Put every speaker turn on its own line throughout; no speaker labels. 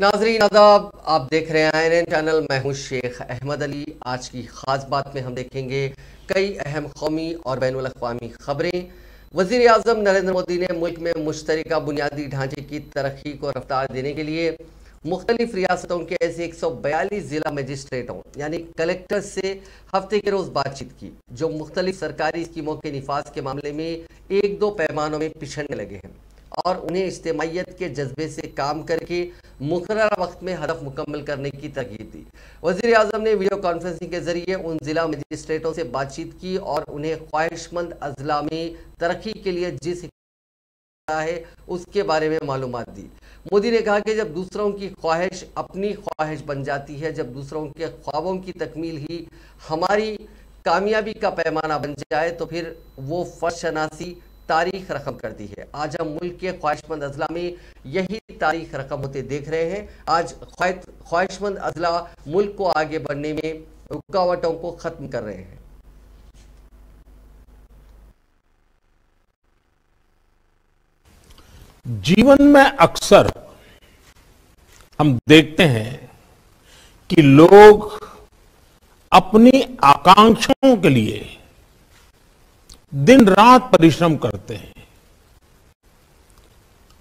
नाजरीन आदाब, आप देख रहे हैं INN चैनल। मैं हूं शेख अहमद अली। आज की खास बात में हम देखेंगे कई अहम कौमी और बैनुल अक़वामी खबरें। वज़ीर आज़म नरेंद्र मोदी ने मुल्क में मुश्तरका बुनियादी ढांचे की तरक्की को रफ्तार देने के लिए मुख्तलिफ रियासतों के ऐसे 142 ज़िला मजिस्ट्रेटों यानी कलेक्टर से हफ्ते के रोज़ बातचीत की, जो मुख्तलिफ सरकारी स्कीमों के निफाज के मामले में एक दो पैमानों में पिछड़ने लगे हैं और उन्हें इज्तिमाइयत के जज्बे से काम करके मुकर्रर वक्त में हदफ मुकम्मल करने की तरगीब दी। वज़ीर आज़म ने वीडियो कॉन्फ्रेंसिंग के जरिए उन ज़िला मजिस्ट्रेटों से बातचीत की और उन्हें ख्वाहिशमंद अजला में तरक्की के लिए जिस है उसके बारे में मालूमात दी। मोदी ने कहा कि जब दूसरों की ख्वाहिश अपनी ख्वाहिश बन जाती है, जब दूसरों के ख्वाबों की तकमील ही हमारी कामयाबी का पैमाना बन जाए, तो फिर वो फर्शनासी तारीख रकम करती है। आज हम मुल्क के ख्वाहिशमंद अजला में यही तारीख रकम होते देख रहे हैं। आज ख्वाहिशमंद अजला मुल्क को आगे बढ़ने में रुकावटों को खत्म कर रहे हैं।
जीवन में अक्सर हम देखते हैं कि लोग अपनी आकांक्षाओं के लिए दिन रात परिश्रम करते हैं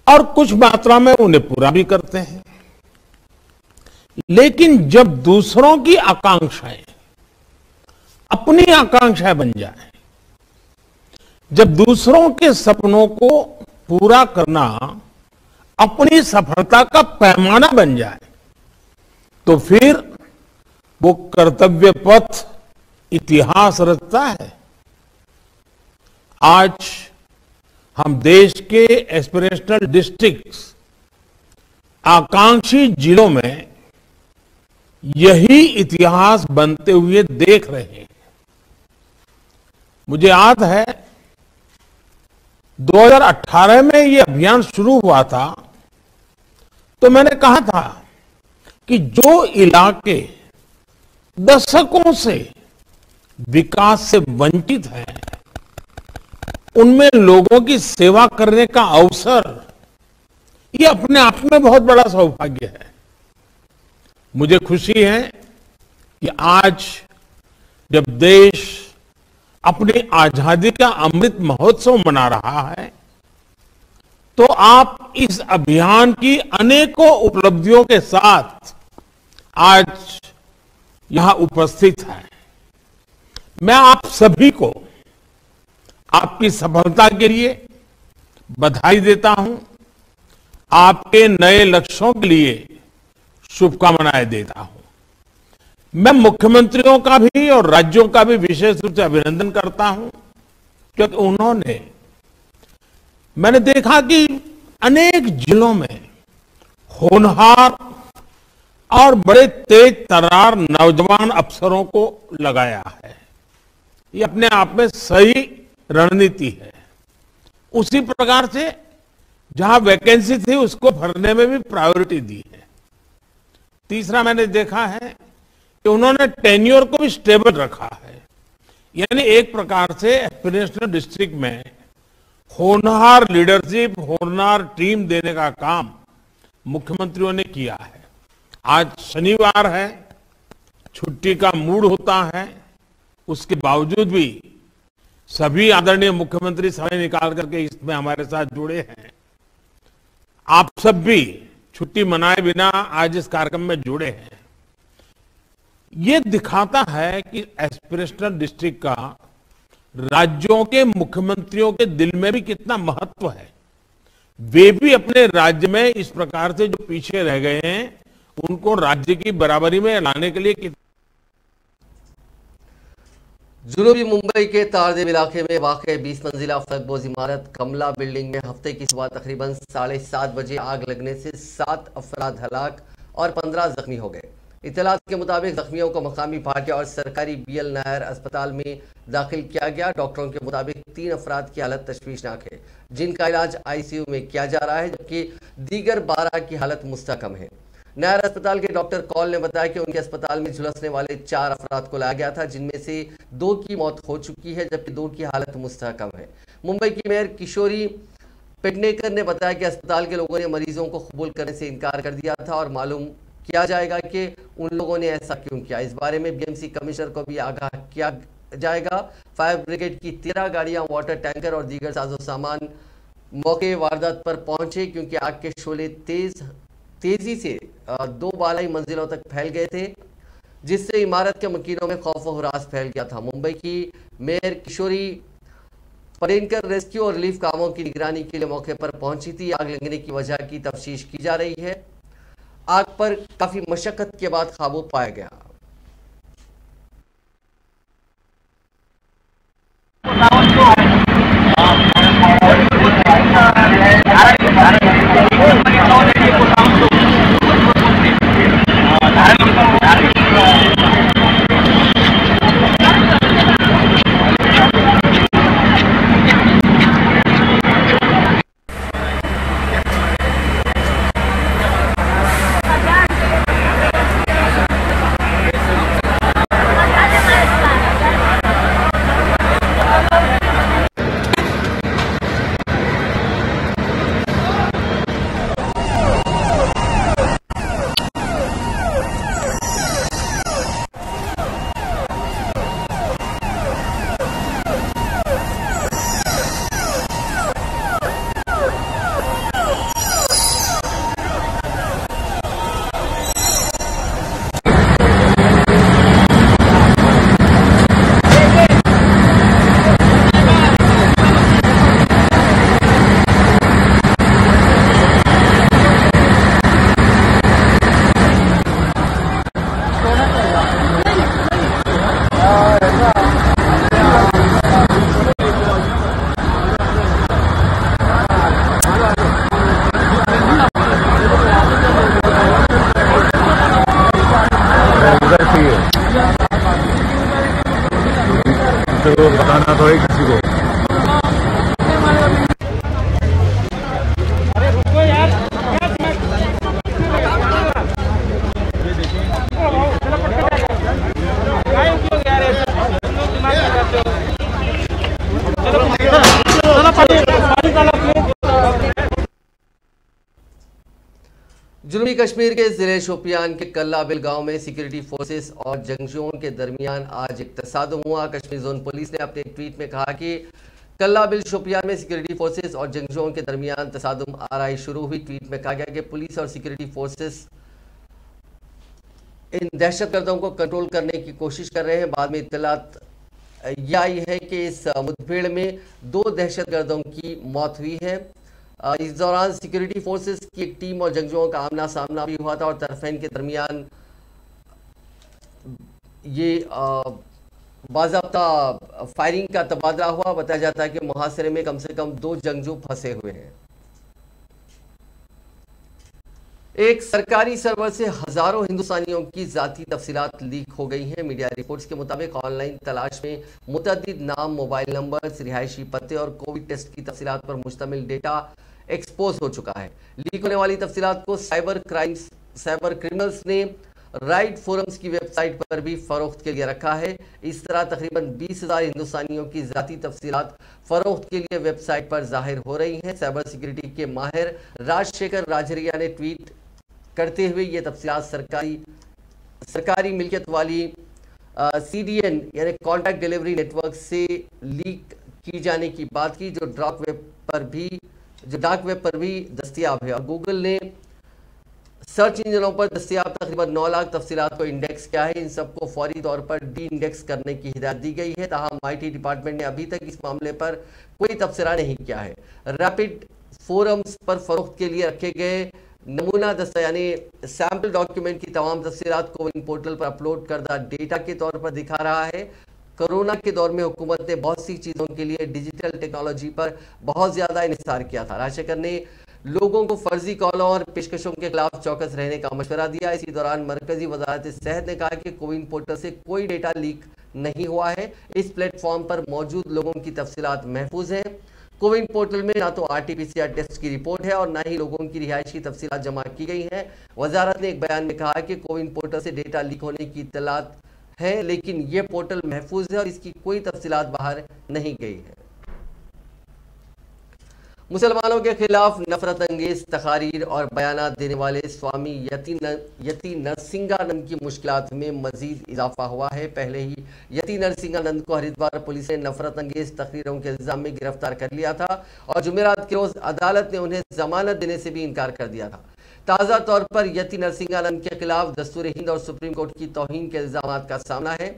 और कुछ मात्रा में उन्हें पूरा भी करते हैं, लेकिन जब दूसरों की आकांक्षाएं अपनी आकांक्षाएं बन जाए, जब दूसरों के सपनों को पूरा करना अपनी सफलता का पैमाना बन जाए, तो फिर वो कर्तव्य पथ इतिहास रचता है। आज हम देश के एस्पिरेशनल डिस्ट्रिक्ट्स, आकांक्षी जिलों में यही इतिहास बनते हुए देख रहे हैं। मुझे याद है 2018 में ये अभियान शुरू हुआ था, तो मैंने कहा था कि जो इलाके दशकों से विकास से वंचित हैं, उनमें लोगों की सेवा करने का अवसर, ये अपने आप में बहुत बड़ा सौभाग्य है। मुझे खुशी है कि आज जब देश अपनी आजादी का अमृत महोत्सव मना रहा है, तो आप इस अभियान की अनेकों उपलब्धियों के साथ आज यहां उपस्थित हैं। मैं आप सभी को आपकी सफलता के लिए बधाई देता हूं, आपके नए लक्ष्यों के लिए शुभकामनाएं देता हूं। मैं मुख्यमंत्रियों का भी और राज्यों का भी विशेष रूप से अभिनंदन करता हूं, क्योंकि उन्होंने, मैंने देखा कि अनेक जिलों में होनहार और बड़े तेज तर्रार नौजवान अफसरों को लगाया है। ये अपने आप में सही रणनीति है। उसी प्रकार से जहां वैकेंसी थी उसको भरने में भी प्रायोरिटी दी है। तीसरा मैंने देखा है कि उन्होंने टेन्योर को भी स्टेबल रखा है, यानी एक प्रकार से एस्पिरेशनल डिस्ट्रिक्ट में होनहार लीडरशिप, होनहार टीम देने का काम मुख्यमंत्रियों ने किया है। आज शनिवार है, छुट्टी का मूड होता है, उसके बावजूद भी सभी आदरणीय मुख्यमंत्री समय निकाल करके इसमें हमारे साथ जुड़े हैं। आप सब भी छुट्टी मनाए बिना आज इस कार्यक्रम में जुड़े हैं। ये दिखाता है कि एस्पिरेशनल डिस्ट्रिक्ट का राज्यों के मुख्यमंत्रियों के दिल में भी कितना महत्व है। वे भी अपने राज्य में इस प्रकार से जो पीछे रह गए हैं, उनको राज्य की बराबरी में लाने के लिए
जुनूबी मुंबई के तारदेव इलाके में वाक़ 20 मंजिला फलकबोज इमारत कमला बिल्डिंग में हफ्ते की सुबह तकरीबन 7:30 बजे आग लगने से 7 अफराद हलाक और 15 जख्मी हो गए। इत्तलात के मुताबिक जख्मियों को मकामी भाटिया और सरकारी BL नायर अस्पताल में दाखिल किया गया। डॉक्टरों के मुताबिक 3 अफराद की हालत तशवीशनाक है, जिनका इलाज ICU में किया जा रहा है, जबकि दीगर 12 की हालत मुस्तकम है। नायर अस्पताल के डॉक्टर कौल ने बताया कि उनके अस्पताल में झुलसने वाले 4 अफराद को लाया गया था, जिनमें से 2 की मौत हो चुकी है, जबकि 2 की हालत मुस्तहकम है। मुंबई की मेयर किशोरी पेडनेकर ने बताया कि अस्पताल के लोगों ने मरीजों को कबूल करने से इनकार कर दिया था और मालूम किया जाएगा कि उन लोगों ने ऐसा क्यों किया। इस बारे में बीएमसी कमिश्नर को भी आगाह किया जाएगा। फायर ब्रिगेड की 13 गाड़ियां, वाटर टैंकर और दीगर साजो सामान मौके वारदात पर पहुंचे क्योंकि आग के शोले तेजी से 2 बालाई मंजिलों तक फैल गए थे, जिससे इमारत के मकीनों में खौफ और हरास फैल गया था। मुंबई की मेयर किशोरी पडेनकर रेस्क्यू और रिलीफ कामों की निगरानी के लिए मौके पर पहुंची थी। आग लगने की वजह की तफ्तीश की जा रही है। आग पर काफी मशक्कत के बाद काबू पाया गया।
बताना तो है किसी को।
जुनूबी कश्मीर के जिले शोपियान के कल्लाबिल गांव में सिक्योरिटी फोर्सेस और जंगजुओं के दरमियान आज एक तसादुम हुआ। कश्मीर जोन पुलिस ने अपने एक ट्वीट में कहा कि कल्लाबिल शोपियान में सिक्योरिटी फोर्सेस और जंगजुओं के दरमियान तसादुम आराई शुरू हुई। ट्वीट में कहा गया कि पुलिस और सिक्योरिटी फोर्सेस इन दहशतगर्दों को कंट्रोल करने की कोशिश कर रहे हैं। बाद में इत्तलात यह आई है कि इस मुठभेड़ में 2 दहशतगर्दों की मौत हुई है। इस दौरान सिक्योरिटी फोर्सेस की एक टीम और जंगजुओं का आमना सामना भी हुआ था और तरफैन के दरमियान ये बाज़ाब्ता फायरिंग का तबादला हुआ। बताया जाता है कि मुहासरे में कम से कम 2 जंगजू फंसे हुए हैं। एक सरकारी सर्वर से हजारों हिंदुस्तानियों की जाती तफसीलात लीक हो गई हैं। मीडिया रिपोर्ट्स के मुताबिक ऑनलाइन तलाश में मुतअद्दिद नाम, मोबाइल नंबर, रिहायशी पते और कोविड टेस्ट की तफसीलात पर मुश्तमिल डेटा एक्सपोज हो चुका है। लीक होने वाली तफसीलात को साइबर क्रिमिनल्स ने राइट फोरम्स की वेबसाइट पर भी फरोख्त के लिए रखा है। इस तरह तकरीबन 20,000 हिंदुस्तानियों की जाती तफसीलात फरोख्त के लिए वेबसाइट पर जाहिर हो रही हैं। साइबर सिक्योरिटी के माहिर राजशेखर राजरिया ने ट्वीट करते हुए ये तफसीलात सरकारी मिल्कियत वाली CDN यानी कॉन्टैक्ट डिलीवरी नेटवर्क से लीक की जाने की बात की, जो डार्क वेब पर भी दस्तयाब है। और गूगल ने सर्च इंजनों पर दस्तयाब तकरीबन 9 लाख तफसीलात को इंडेक्स किया है। इन सबको फौरी तौर पर डी इंडेक्स करने की हिदायत दी गई है। ताहम IT डिपार्टमेंट ने अभी तक इस मामले पर कोई तबसरा नहीं किया है। रैपिड फोरम्स पर फरोख्त के लिए रखे गए नमूना दस्ता यानी सैम्पल डॉक्यूमेंट की तमाम तफसीलात को कोविन पोर्टल पर अपलोड करदा डेटा के तौर पर दिखा रहा है। कोरोना के दौर में हुकूमत ने बहुत सी चीज़ों के लिए डिजिटल टेक्नोलॉजी पर बहुत ज़्यादा इन्हिसार किया था। राजशेखर ने लोगों को फर्जी कॉलों और पेशकशों के खिलाफ चौकस रहने का मशवरा दिया। इसी दौरान मरकजी वजारत सेहत ने कहा कि कोविन पोर्टल से कोई डेटा लीक नहीं हुआ है। इस प्लेटफॉर्म पर मौजूद लोगों की तफसीलात महफूज हैं। कोविन पोर्टल में ना तो RT-PCR टेस्ट की रिपोर्ट है और ना ही लोगों की रिहाइश की तफसीलात जमा की गई हैं। वजारत ने एक बयान में कहा कि कोविन पोर्टल से डेटा लीक होने की इत्तलात है, लेकिन यह पोर्टल महफूज है और इसकी कोई तफसीलात बाहर नहीं गई है। मुसलमानों के खिलाफ नफरत अंगेज तकारीर और बयानात देने वाले स्वामी यति नरसिंहानंद की मुश्किलात में मजीद इजाफा हुआ है। पहले ही यति नरसिंहानंद को हरिद्वार पुलिस ने नफरत अंगेज तकरीरों के इल्जाम में गिरफ्तार कर लिया था और जुमेरात के रोज अदालत ने उन्हें जमानत देने से भी इनकार कर दिया था। ताज़ा तौर पर यति नरसिंहानंद के खिलाफ दस्तूर हिंद और सुप्रीम कोर्ट की तौहीन के इल्जाम का सामना है।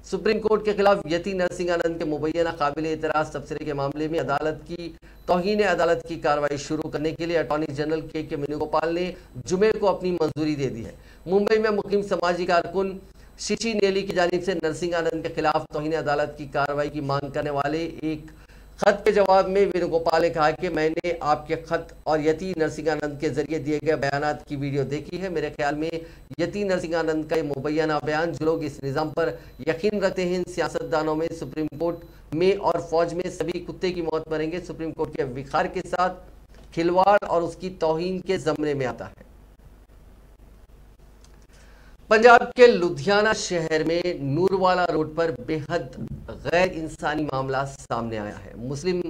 सुप्रीम कोर्ट के खिलाफ यति नरसिंहानंद के मुबैना काबिल एतराज तबसरे के मामले में अदालत की तौहीन अदालत की कार्रवाई शुरू करने के लिए अटॉर्नी जनरल के वेणुगोपाल ने जुमे को अपनी मंजूरी दे दी है। मुंबई में मुकीम समाजी कारकुन शिशी नेली की जानिब से नरसिंहानंद के खिलाफ तौहीन अदालत की कार्रवाई की मांग करने वाले एक खत के जवाब में वेणुगोपाल ने कहा कि मैंने आपके खत और यति नरसिंहानंद के जरिए दिए गए बयानात की वीडियो देखी है। मेरे ख्याल में यति नरसिंहानंद का ये मुबैना बयान, जो लोग इस निज़ाम पर यकीन रखते हैं, इन सियासतदानों में, सुप्रीम कोर्ट में और फौज में सभी कुत्ते की मौत मरेंगे, सुप्रीम कोर्ट के विखार के साथ खिलवाड़ और उसकी तौहीन के ज़मरे में आता है। पंजाब के लुधियाना शहर में नूरवाला रोड पर बेहद गैर इंसानी मामला सामने आया है। मुस्लिम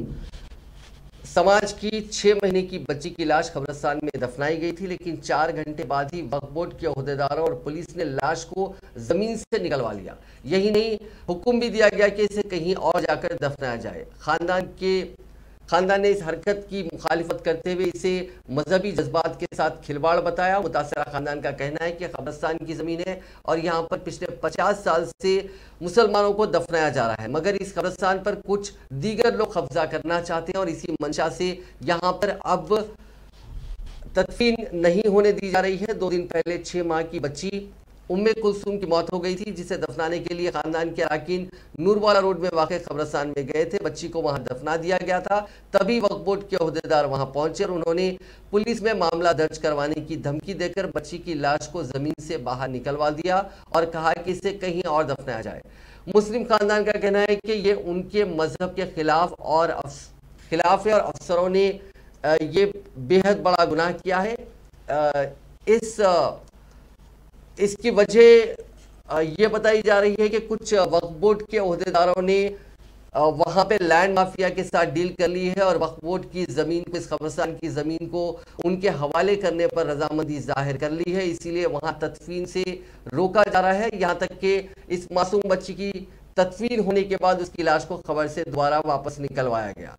समाज की 6 महीने की बच्ची की लाश कब्रिस्तान में दफनाई गई थी, लेकिन 4 घंटे बाद ही वक्फ बोर्ड के ओहदेदारों और पुलिस ने लाश को जमीन से निकलवा लिया। यही नहीं, हुक्म भी दिया गया कि इसे कहीं और जाकर दफनाया जाए। खानदान ने इस हरकत की मुखालिफत करते हुए इसे मजहबी जज्बात के साथ खिलवाड़ बताया। मुतासरा खानदान का कहना है कि कब्रिस्तान की ज़मीन है और यहाँ पर पिछले 50 साल से मुसलमानों को दफनाया जा रहा है, मगर इस कब्रिस्तान पर कुछ दीगर लोग कब्जा करना चाहते हैं और इसी मंशा से यहाँ पर अब तदफीन नहीं होने दी जा रही है। 2 दिन पहले 6 माह की बच्ची उम्मे कुलसूम की मौत हो गई थी, जिसे दफनाने के लिए खानदान के अरकान नूरवाला रोड में वाक़ कब्रिस्तान में गए थे। बच्ची को वहां दफना दिया गया था, तभी वक्फ बोर्ड के ओहदेदार वहां पहुंचे और उन्होंने पुलिस में मामला दर्ज करवाने की धमकी देकर बच्ची की लाश को जमीन से बाहर निकलवा दिया और कहा कि इसे कहीं और दफनाया जाए। मुस्लिम खानदान का कहना है कि ये उनके मजहब के खिलाफ है और अफसरों ने ये बेहद बड़ा गुनाह किया है। इसकी वजह ये बताई जा रही है कि कुछ वक्फ बोर्ड के ओहदेदारों ने वहां पे लैंड माफिया के साथ डील कर ली है और वक्फ बोर्ड की ज़मीन को, इस कब्रिस्तान की ज़मीन को उनके हवाले करने पर रजामंदी जाहिर कर ली है। इसीलिए वहां तदफीन से रोका जा रहा है, यहाँ तक कि इस मासूम बच्ची की तदफीन होने के बाद उसकी लाश को खबर से दोबारा वापस निकलवाया गया।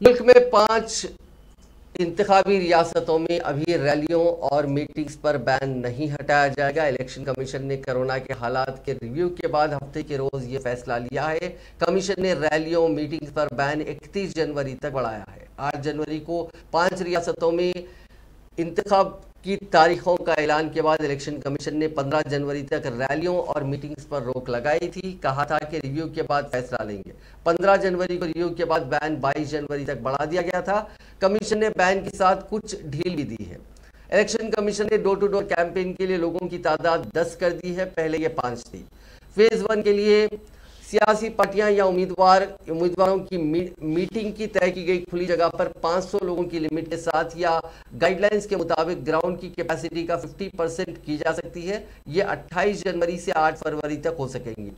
मुल्क में 5 इंतखाबी रियासतों में अभी रैलियों और मीटिंग्स पर बैन नहीं हटाया जाएगा। इलेक्शन कमीशन ने कोरोना के हालात के रिव्यू के बाद हफ्ते के रोज ये फैसला लिया है। कमीशन ने रैलियों मीटिंग्स पर बैन 31 जनवरी तक बढ़ाया है। 8 जनवरी को 5 रियासतों में इंतखाब की तारीखों का ऐलान के बाद इलेक्शन कमीशन ने 15 जनवरी तक रैलियों और मीटिंग्स पर रोक लगाई थी। कहा था कि रिव्यू के बाद फैसला लेंगे। 15 जनवरी को रिव्यू के बाद बैन 22 जनवरी तक बढ़ा दिया गया था। कमीशन ने बैन के साथ कुछ ढील भी दी है। इलेक्शन कमीशन ने डोर टू डोर कैंपेन के लिए लोगों की तादाद 10 कर दी है, पहले ये 5 थी। फेज 1 के लिए सियासी पार्टियां या उम्मीदवारों की मीटिंग की तय की गई खुली जगह पर 500 लोगों की लिमिट के साथ या गाइडलाइंस के मुताबिक ग्राउंड की कैपेसिटी का 50% की जा सकती है। ये 28 जनवरी से 8 फरवरी तक हो सकेंगी।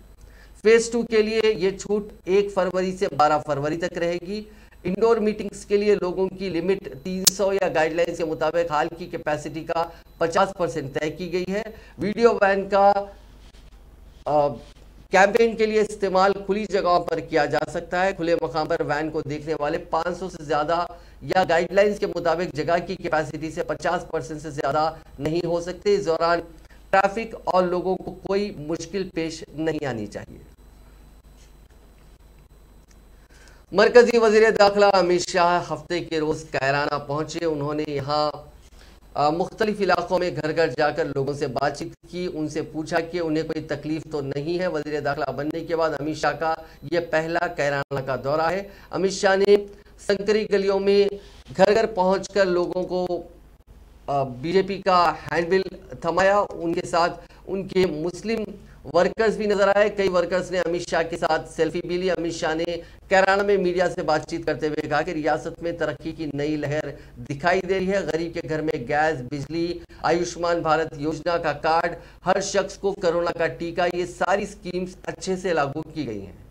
फेज 2 के लिए ये छूट 1 फरवरी से 12 फरवरी तक रहेगी। इंडोर मीटिंग्स के लिए लोगों की लिमिट 300 या गाइडलाइंस के मुताबिक हाल की कैपेसिटी का 50% तय की गई है। वीडियो वैन का कैंपेन के लिए इस्तेमाल खुली जगहों पर किया जा सकता है। खुले मकाम पर वैन को देखने वाले 500 से ज़्यादा या गाइडलाइंस के मुताबिक जगह की कैपेसिटी से 50% से ज़्यादा नहीं हो सकते। इस दौरान ट्रैफिक और लोगों को कोई मुश्किल पेश नहीं आनी चाहिए। मरकजी वजीर दाखिला अमित शाह हफ्ते के रोज कैराना पहुंचे। उन्होंने यहाँ मुख्तलिफ इलाकों में घर घर जाकर लोगों से बातचीत की, उनसे पूछा कि उन्हें कोई तकलीफ तो नहीं है। वजीर दाखिला बनने के बाद अमित शाह का यह पहला कैराना का दौरा है। अमित शाह ने संकरी गलियों में घर घर पहुंचकर लोगों को बीजेपी का हैंडबिल थमाया। उनके साथ उनके मुस्लिम वर्कर्स भी नजर आए। कई वर्कर्स ने अमित शाह के साथ सेल्फी भी ली। अमित शाह ने कैराना में मीडिया से बातचीत करते हुए कहा कि रियासत में तरक्की की नई लहर दिखाई दे रही है। गरीब के घर में गैस, बिजली, आयुष्मान भारत योजना का कार्ड, हर शख्स को कोरोना का टीका, ये सारी स्कीम्स अच्छे से लागू की गई हैं।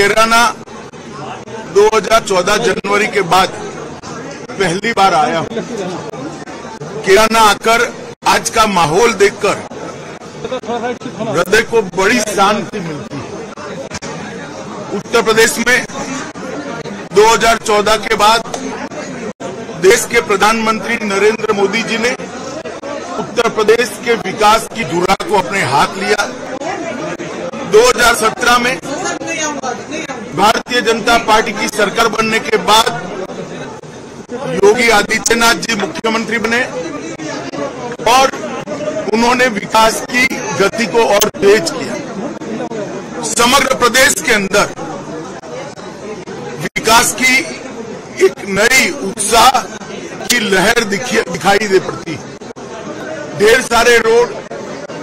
केराना 2014 जनवरी के बाद पहली बार आया हूं। केराना आकर आज का माहौल देखकर हृदय को बड़ी शांति मिलती है। उत्तर प्रदेश में 2014 के बाद देश के प्रधानमंत्री नरेंद्र मोदी जी ने उत्तर प्रदेश के विकास की धुरा को अपने हाथ लिया। 2017 में भारतीय जनता पार्टी की सरकार बनने के बाद योगी आदित्यनाथ जी मुख्यमंत्री बने और उन्होंने विकास की गति को और तेज किया। समग्र प्रदेश के अंदर विकास की एक नई उत्साह की लहर दिखाई दे पड़ती है। ढेर सारे रोड,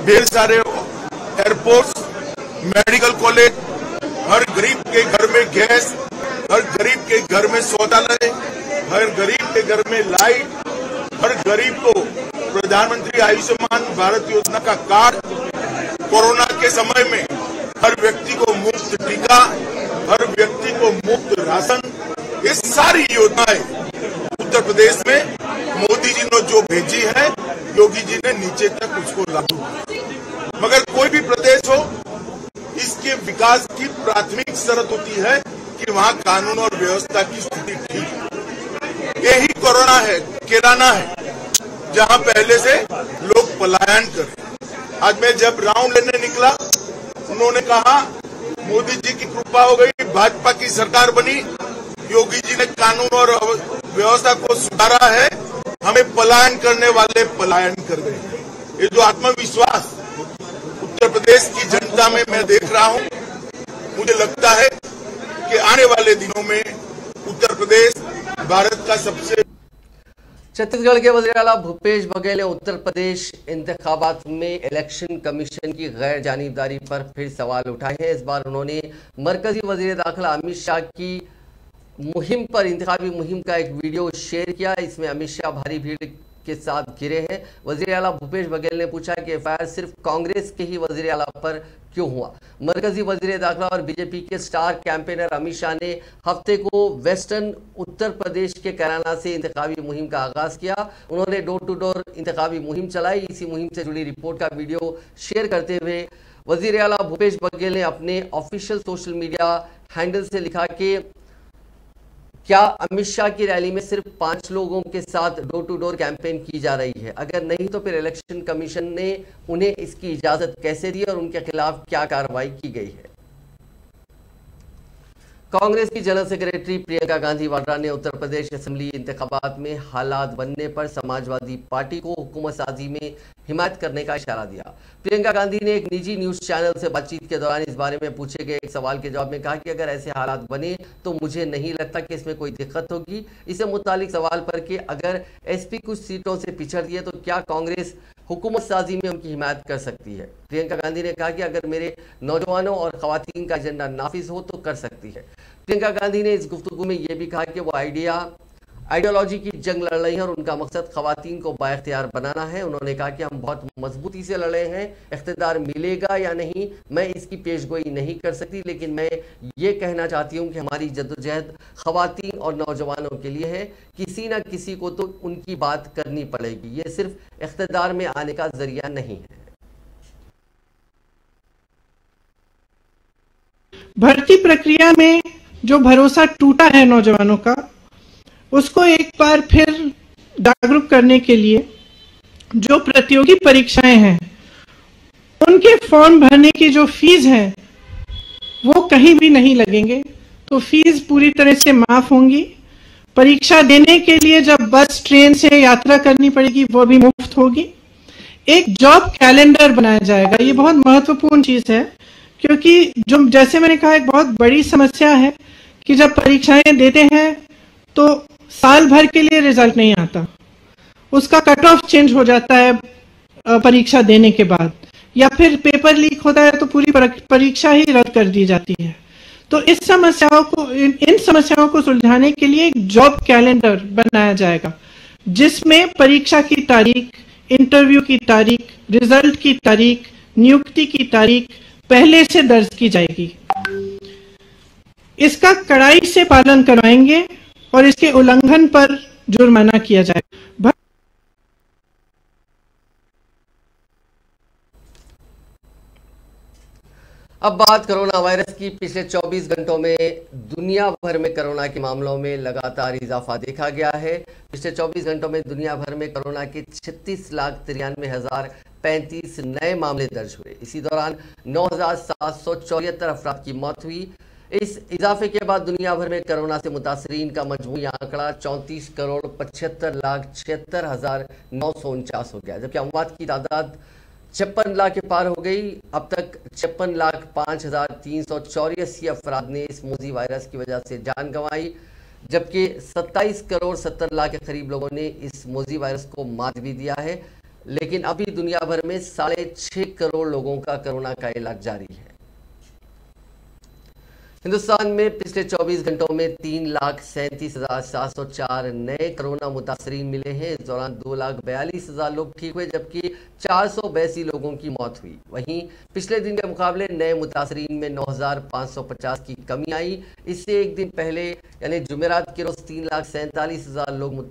ढेर सारे एयरपोर्ट्स, मेडिकल कॉलेज, हर गरीब के घर में गैस, हर गरीब के घर में शौचालय, हर गरीब के घर में लाइट, हर गरीब को प्रधानमंत्री आयुष्मान भारत योजना का कार्ड, कोरोना के समय में हर व्यक्ति को मुफ्त टीका, हर व्यक्ति को मुफ्त राशन, ये सारी योजनाएं उत्तर प्रदेश में मोदी जी ने जो भेजी है, योगी जी ने नीचे तक उसको लागू किया। मगर कोई भी प्रदेश हो, इसके विकास की प्राथमिक शर्त होती है कि वहां कानून और व्यवस्था की स्थिति ठीक है। यही कोरोना है, केराना है, जहां पहले से लोग पलायन करें। आज मैं जब राउंड लेने निकला, उन्होंने कहा मोदी जी की कृपा हो गई, भाजपा की सरकार बनी, योगी जी ने कानून और व्यवस्था को सुधारा है, हमें पलायन करने वाले पलायन कर गए। ये जो आत्मविश्वास उत्तर प्रदेश की जनता में मैं देख रहा हूं, मुझे लगता है कि आने वाले दिनों में उत्तर प्रदेश भारत का सबसे।
छत्तीसगढ़ के वज़ीर आला भूपेश बघेल ने उत्तर प्रदेश इंतखाबात में इलेक्शन कमीशन की गैर जानिबदारी पर फिर सवाल उठाए हैं। इस बार उन्होंने मरकजी वज़ीर दाखिला अमित शाह की मुहिम पर इंतखाबी मुहिम का एक वीडियो शेयर किया। इसमें अमित शाह भारी भीड़ के साथ घिरे हैं। वज़ीर आला भूपेश बघेल ने पूछा कि एफआईआर सिर्फ कांग्रेस के ही वज़ीर आला पर क्यों हुआ। मरकजी वज़ीर दाखिला और बीजेपी के स्टार कैंपेनर अमित शाह ने हफ्ते को वेस्टर्न उत्तर प्रदेश के कैराना से इंतखाबी मुहिम का आगाज किया। उन्होंने डोर टू डोर इंतखाबी मुहिम चलाई। इसी मुहिम से जुड़ी रिपोर्ट का वीडियो शेयर करते हुए वज़ीर आला भूपेश बघेल ने अपने ऑफिशियल सोशल मीडिया हैंडल से लिखा कि क्या अमित शाह की रैली में सिर्फ 5 लोगों के साथ डोर टू डोर कैंपेन की जा रही है? अगर नहीं तो फिर इलेक्शन कमीशन ने उन्हें इसकी इजाजत कैसे दी और उनके खिलाफ क्या कार्रवाई की गई है? कांग्रेस की जनरल सेक्रेटरी प्रियंका गांधी वाड्रा ने उत्तर प्रदेश असेंबली इंतखाबात में हालात बनने पर समाजवादी पार्टी को हुकूमत साजी में हिमायत करने का इशारा दिया। प्रियंका गांधी ने एक निजी न्यूज चैनल से बातचीत के दौरान इस बारे में पूछे गए एक सवाल के जवाब में कहा कि अगर ऐसे हालात बने तो मुझे नहीं लगता कि इसमें कोई दिक्कत होगी। इससे मुतालिक सवाल पर कि अगर एसपी कुछ सीटों से पिछड़ती है तो क्या कांग्रेस हुकूमत साजी में उनकी हिमायत कर सकती है? प्रियंका गांधी ने कहा कि अगर मेरे नौजवानों और खवातीन का एजेंडा नाफिज हो तो कर सकती है। प्रियंका गांधी ने इस गुफ्तगू में यह भी कहा कि वो आइडियोलॉजी की जंग लड़ रही है और उनका मकसद खवातीन को बाइख्तियार बनाना है। उन्होंने कहा कि हम बहुत मजबूती से लड़ रहे हैं, इख्तिदार मिलेगा या नहीं मैं इसकी पेशगोई नहीं कर सकती, लेकिन मैं ये कहना चाहती हूँ कि हमारी जद्दोजहद खवातीन और नौजवानों के लिए है। किसी न किसी को तो उनकी बात करनी पड़ेगी, ये सिर्फ इख्तिदार में आने का जरिया नहीं है।
भर्ती प्रक्रिया में जो भरोसा टूटा है नौजवानों का, उसको एक बार फिर जागरूक करने के लिए जो प्रतियोगी परीक्षाएं हैं उनके फॉर्म भरने की जो फीस है वो कहीं भी नहीं लगेंगे, तो फीस पूरी तरह से माफ होंगी। परीक्षा देने के लिए जब बस ट्रेन से यात्रा करनी पड़ेगी वो भी मुफ्त होगी। एक जॉब कैलेंडर बनाया जाएगा, ये बहुत महत्वपूर्ण चीज है, क्योंकि जो जैसे मैंने कहा एक बहुत बड़ी समस्या है कि जब परीक्षाएं देते हैं तो साल भर के लिए रिजल्ट नहीं आता, उसका कट ऑफ चेंज हो जाता है परीक्षा देने के बाद, या फिर पेपर लीक होता है तो पूरी परीक्षा ही रद्द कर दी जाती है। तो इन समस्याओं को सुलझाने के लिए एक जॉब कैलेंडर बनाया जाएगा जिसमें परीक्षा की तारीख, इंटरव्यू की तारीख, रिजल्ट की तारीख, नियुक्ति की तारीख पहले से दर्ज की जाएगी। इसका कड़ाई से पालन करवाएंगे और इसके उल्लंघन पर जुर्माना किया जाएगा।
अब बात कोरोना वायरस की। पिछले 24 घंटों में दुनिया भर में कोरोना के मामलों में लगातार इजाफा देखा गया है। पिछले 24 घंटों में दुनिया भर में कोरोना के 36,93,035 नए मामले दर्ज हुए। इसी दौरान 9,774 अफराद की मौत हुई। इस इजाफे के बाद दुनिया भर में कोरोना से मुतासरीन का मजमूई आंकड़ा 34,75,76,949 हो गया, जबकि अमवात की तादाद 56 लाख के पार हो गई। अब तक 56,05,384 अफराद ने इस मोजी वायरस की वजह से जान गंवाई, जबकि 27,70,00,000 के करीब लोगों ने इस मोजी वायरस को मात भी दिया है। लेकिन अभी दुनिया भर में 6.5 करोड़ लोगों का कोरोना का इलाज जारी है। हिंदुस्तान में पिछले 24 घंटों में 3,37,704 नए कोरोना मुतासरीन मिले हैं। इस दौरान 2,42,000 लोग ठीक हुए, जबकि 482 लोगों की मौत हुई। वहीं पिछले दिन के मुकाबले नए मुतासरीन में 9,550 की कमी आई। इससे एक दिन पहले यानी जुमेरात के रोज 3,47,000 लोग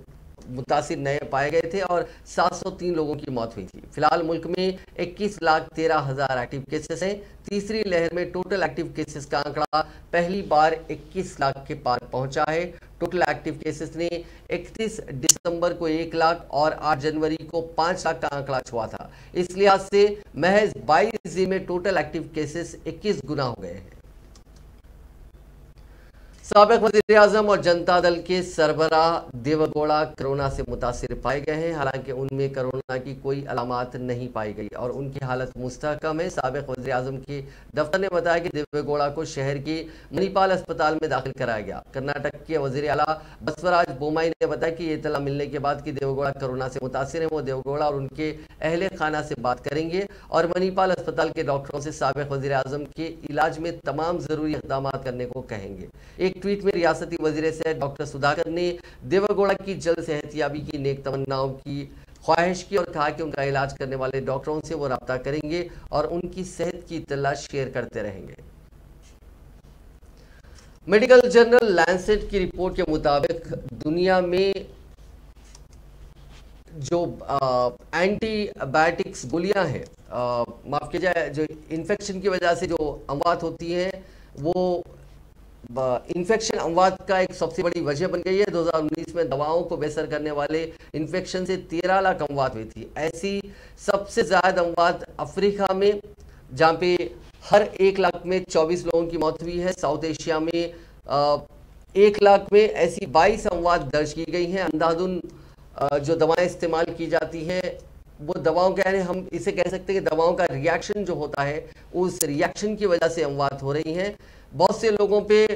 मुतासिर नए पाए गए थे और 703 लोगों की मौत हुई थी। फिलहाल मुल्क में 21,13,000 एक्टिव केसेस हैं। तीसरी लहर में टोटल एक्टिव केसेस का आंकड़ा पहली बार 21 लाख के पार पहुंचा है। टोटल एक्टिव केसेस ने 31 दिसंबर को 1 लाख और 8 जनवरी को 5 लाख का आंकड़ा छुआ था। इस लिहाज से महज 22 दिन में टोटल एक्टिव केसेस 21 गुना हो गए हैं। साबिक वज़ीर-ए-आज़म और जनता दल के सरबराह देवेगौड़ा कोरोना से मुतासिर पाए गए हैं। हालांकि उनमें कोरोना की कोई अलामात नहीं पाई गई और उनकी हालत मुस्तहकम है। साबिक वज़ीर-ए-आज़म के दफ्तर ने बताया कि देवेगौड़ा को शहर के मणिपाल अस्पताल में दाखिल कराया गया। कर्नाटक के वज़ीर आला बसवराज बोम्माई ने बताया कि इत्तला मिलने के बाद कि देवेगौड़ा कोरोना से मुतासिर है, वो देवेगौड़ा और उनके अहले खाना से बात करेंगे और मणिपाल अस्पताल के डॉक्टरों से साबिक वज़ीर-ए-आज़म के इलाज में तमाम ज़रूरी इक़दाम करने को कहेंगे। एक ट्वीट में रियासती वजीर सेहत डॉक्टर सुधाकर ने देवेगौड़ा की जल्द सेहतयाबी की नेक तमन्नाओं की ख्वाहिश की और कहा कि उनका इलाज करने वाले डॉक्टरों से वो रब्ता करेंगे और उनकी सेहत की इत्तला शेयर करते रहेंगे। मेडिकल जर्नल लैंसेट की रिपोर्ट के मुताबिक दुनिया में जो एंटीबायोटिक्स गोलियां हैं, माफ कीजिए, जो इन्फेक्शन की वजह से जो अमवात होती हैं, वो इन्फेक्शन अमवात का एक सबसे बड़ी वजह बन गई है। 2019 में दवाओं को बेसर करने वाले इन्फेक्शन से 13 लाख अमवात हुई थी। ऐसी सबसे ज़्यादा अमवात अफ्रीका में, जहाँ पे हर 1 लाख में 24 लोगों की मौत हुई है। साउथ एशिया में 1 लाख में ऐसी 22 अमवात दर्ज की गई हैं। अंधाधुन जो दवाएं इस्तेमाल की जाती हैं, वो दवाओं का यानी हम इसे कह सकते हैं कि दवाओं का रिएक्शन जो होता है, उस रिएक्शन की वजह से अमवात हो रही हैं। बहुत से लोगों पे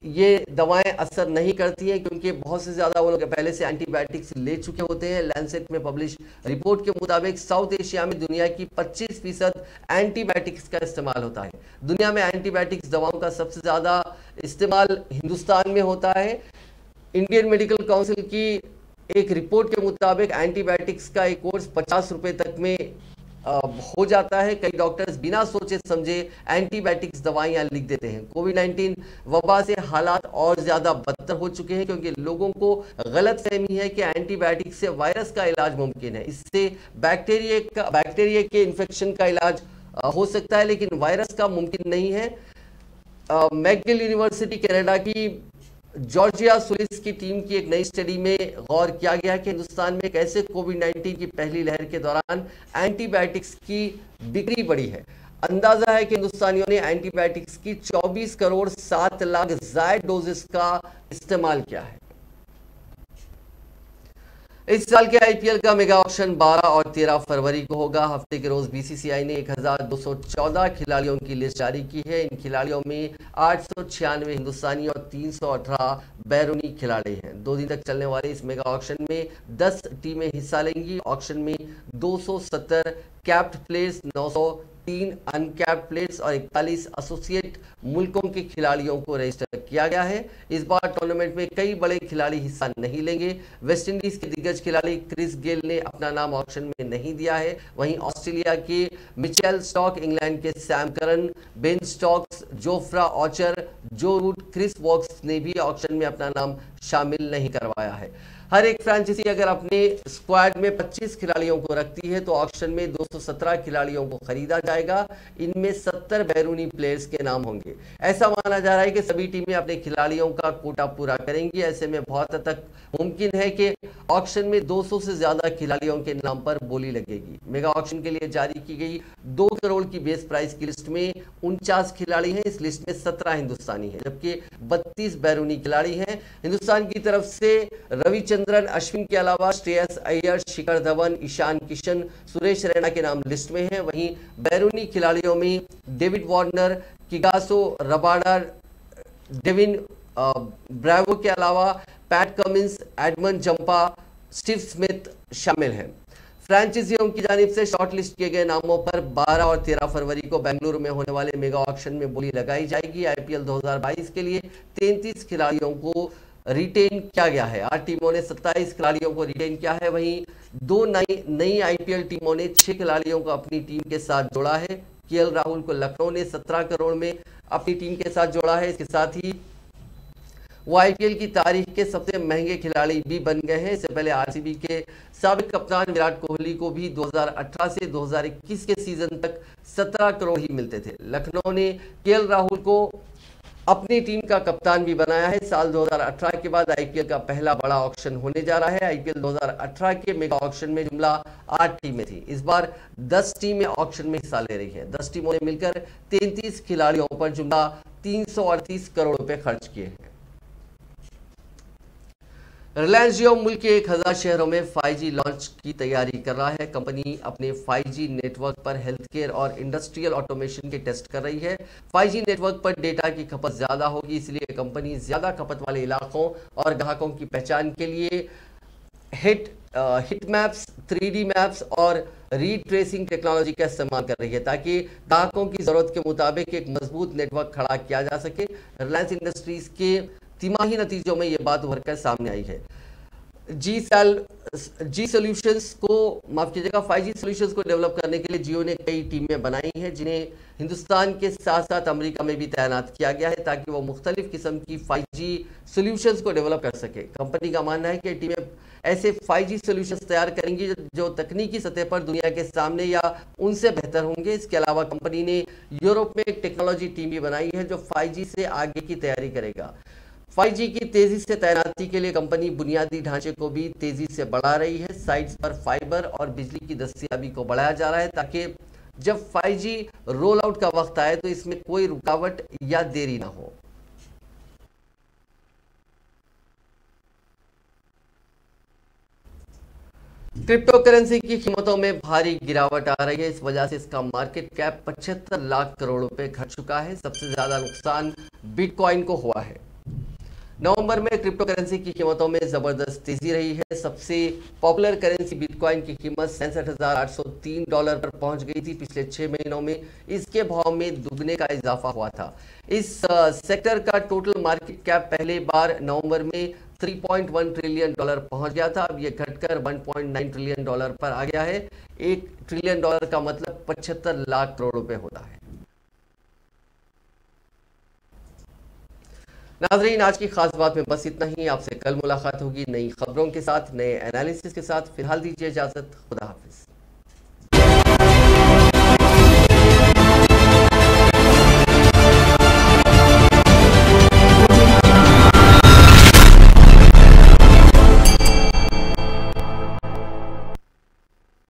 ये दवाएं असर नहीं करती हैं क्योंकि बहुत से ज़्यादा वो लोग पहले से एंटीबायोटिक्स ले चुके होते हैं। लैंसेट में पब्लिश रिपोर्ट के मुताबिक साउथ एशिया में दुनिया की 25% एंटीबायोटिक्स का इस्तेमाल होता है। दुनिया में एंटीबायोटिक्स दवाओं का सबसे ज़्यादा इस्तेमाल हिंदुस्तान में होता है। इंडियन मेडिकल काउंसिल की एक रिपोर्ट के मुताबिक एंटीबायोटिक्स का एक कोर्स 50 रुपये तक में हो जाता है। कई डॉक्टर्स बिना सोचे समझे एंटीबायोटिक्स दवाइयां लिख देते हैं। कोविड-19 वबा से हालात और ज़्यादा बदतर हो चुके हैं क्योंकि लोगों को गलतफहमी है कि एंटीबायोटिक्स से वायरस का इलाज मुमकिन है। इससे बैक्टीरिया के इन्फेक्शन का इलाज हो सकता है, लेकिन वायरस का मुमकिन नहीं है। मैकगिल यूनिवर्सिटी कनाडा की जॉर्जिया सुलिस की टीम की एक नई स्टडी में गौर किया गया कि हिंदुस्तान में कैसे कोविड-19 की पहली लहर के दौरान एंटीबायोटिक्स की बिक्री बढ़ी है। अंदाजा है कि हिंदुस्तानियों ने एंटीबायोटिक्स की 24 करोड़ 7 लाख ज़ायद डोजेस का इस्तेमाल किया है। इस साल के आईपीएल का मेगा ऑक्शन 12 और 13 फरवरी को होगा। हफ्ते के रोज बीसीसीआई ने 1214 खिलाड़ियों की लिस्ट जारी की है। इन खिलाड़ियों में 896 हिंदुस्तानी और 318 बैरूनी खिलाड़ी हैं। 2 दिन तक चलने वाले इस मेगा ऑक्शन में 10 टीमें हिस्सा लेंगी। ऑक्शन में 270 कैप्ड प्लेयर्स, 900 3 अनकैप्ड प्लेयर्स और 41 एसोसिएट मुल्कों के खिलाड़ियों को रजिस्टर किया गया है। इस बार टूर्नामेंट में कई बड़े खिलाड़ी हिस्सा नहीं लेंगे। वेस्टइंडीज के दिग्गज खिलाड़ी क्रिस गेल ने अपना नाम ऑक्शन में नहीं दिया है। वहीं ऑस्ट्रेलिया के मिचेल स्टॉक, इंग्लैंड के Sam Curran, Ben Stokes, Jofra Archer, जो रूट, क्रिस वॉक्स ने भी ऑक्शन में अपना नाम शामिल नहीं करवाया है। हर एक फ्रेंचाइजी अगर अपने स्क्वाड में 25 खिलाड़ियों को रखती है तो ऑक्शन में 217 खिलाड़ियों को खरीदा जाएगा। इनमें 70 बैरूनी प्लेयर्स के नाम होंगे। ऐसा माना जा रहा है कि सभी टीमें अपने खिलाड़ियों का कोटा पूरा करेंगी। ऐसे में बहुत हद तक मुमकिन है कि ऑक्शन में 200 से ज्यादा खिलाड़ियों के नाम पर बोली लगेगी। मेगा ऑक्शन के लिए जारी की गई 2 करोड़ की बेस प्राइस की लिस्ट में 49 खिलाड़ी हैं। इस लिस्ट में 17 हिंदुस्तानी हैं, जबकि 32 बैरूनी खिलाड़ी हैं। हिंदुस्तान की तरफ से रविचंद्रन अश्विन के अलावा श्रेयस अय्यर, शिखर धवन, ईशान किशन, सुरेश रैना के नाम लिस्ट में हैं। वहीं बैरूनी खिलाड़ियों में David Warner, Kagiso Rabada, Devin Bravo के अलावा Pat Cummins, Edmund Zampa, Steve Smith शामिल हैं। फ्रेंचाइजियों की जानिब से शॉर्टलिस्ट किए गए नामों पर 12 और 13 फरवरी को बेंगलुरु में होने वाले मेगा ऑक्शन में बोली लगाई जाएगी। आईपीएल 2022 के लिए 33 खिलाड़ियों को रिटेन किया गया है। 8 टीमों ने 27 खिलाड़ियों को रिटेन किया है। वहीं 2 नई आईपीएल टीमों ने 6 खिलाड़ियों को अपनी टीम के साथ जोड़ा है। केएल राहुल को लखनऊ ने 17 करोड़ में अपनी टीम के साथ जोड़ा है। इसके साथ ही वो आईपीएल की तारीख के सबसे महंगे खिलाड़ी भी बन गए हैं। इससे पहले आरसीबी के साबिक कप्तान विराट कोहली को भी 2018 से 2021 के सीजन तक 17 करोड़ ही मिलते थे। लखनऊ ने केएल राहुल को अपनी टीम का कप्तान भी बनाया है। साल 2018 के बाद आईपीएल का पहला बड़ा ऑक्शन होने जा रहा है। आईपीएल 2018 के मेगा ऑक्शन में जुमला 8 टीमें थी। इस बार 10 टीमें ऑक्शन में हिस्सा ले रही है। 10 टीमों ने मिलकर 33 खिलाड़ियों पर जुमला 338 करोड़ रुपए खर्च किए हैं। रिलायंस जियो मुल्क के 1000 शहरों में 5G लॉन्च की तैयारी कर रहा है। कंपनी अपने 5G नेटवर्क पर हेल्थ केयर और इंडस्ट्रियल ऑटोमेशन के टेस्ट कर रही है। 5G नेटवर्क पर डेटा की खपत ज्यादा होगी, इसलिए कंपनी ज्यादा खपत वाले इलाकों और ग्राहकों की पहचान के लिए हिट मैप्स, 3D मैप्स और रीट्रेसिंग टेक्नोलॉजी का इस्तेमाल कर रही है ताकि ग्राहकों की जरूरत के मुताबिक एक मजबूत नेटवर्क खड़ा किया जा सके। रिलायंस इंडस्ट्रीज के तिमाही नतीजों में यह बात उभर कर सामने आई है। जी सॉल्यूशंस को माफ कीजिएगा 5G सॉल्यूशंस को डेवलप करने के लिए जियो ने कई टीमें बनाई हैं, जिन्हें हिंदुस्तान के साथ साथ अमेरिका में भी तैनात किया गया है ताकि वो मुख्तलिफ किस्म की 5G सॉल्यूशंस को डेवलप कर सके। कंपनी का मानना है कि टीमें ऐसे 5G सॉल्यूशंस तैयार करेंगी जो तकनीकी सतह पर दुनिया के सामने या उनसे बेहतर होंगे। इसके अलावा कंपनी ने यूरोप में एक टेक्नोलॉजी टीम भी बनाई है जो 5G से आगे की तैयारी करेगा। 5G की तेजी से तैनाती के लिए कंपनी बुनियादी ढांचे को भी तेजी से बढ़ा रही है। साइट्स पर फाइबर और बिजली की दस्तयाबी को बढ़ाया जा रहा है ताकि जब 5G रोल आउट का वक्त आए तो इसमें कोई रुकावट या देरी ना हो। क्रिप्टो करेंसी की कीमतों में भारी गिरावट आ रही है। इस वजह से इसका मार्केट कैप 75 लाख करोड़ रुपए घट चुका है। सबसे ज्यादा नुकसान बिटकॉइन को हुआ है। नवंबर में क्रिप्टो करेंसी की कीमतों में जबरदस्त तेजी रही है। सबसे पॉपुलर करेंसी बिटकॉइन की कीमत $67,803 पर पहुंच गई थी। पिछले 6 महीनों में इसके भाव में दुगने का इजाफा हुआ था। इस सेक्टर का टोटल मार्केट कैप पहले बार नवंबर में $3.1 ट्रिलियन पहुंच गया था। अब यह घटकर $1.9 ट्रिलियन पर आ गया है। $1 ट्रिलियन का मतलब 75 लाख करोड़ रुपए होता है। नाजरीन, आज की खास बात में बस इतना ही। आपसे कल मुलाकात होगी नई खबरों के साथ, नए एनालिसिस के साथ। फिलहाल दीजिए इजाजत। खुदा हाफिज।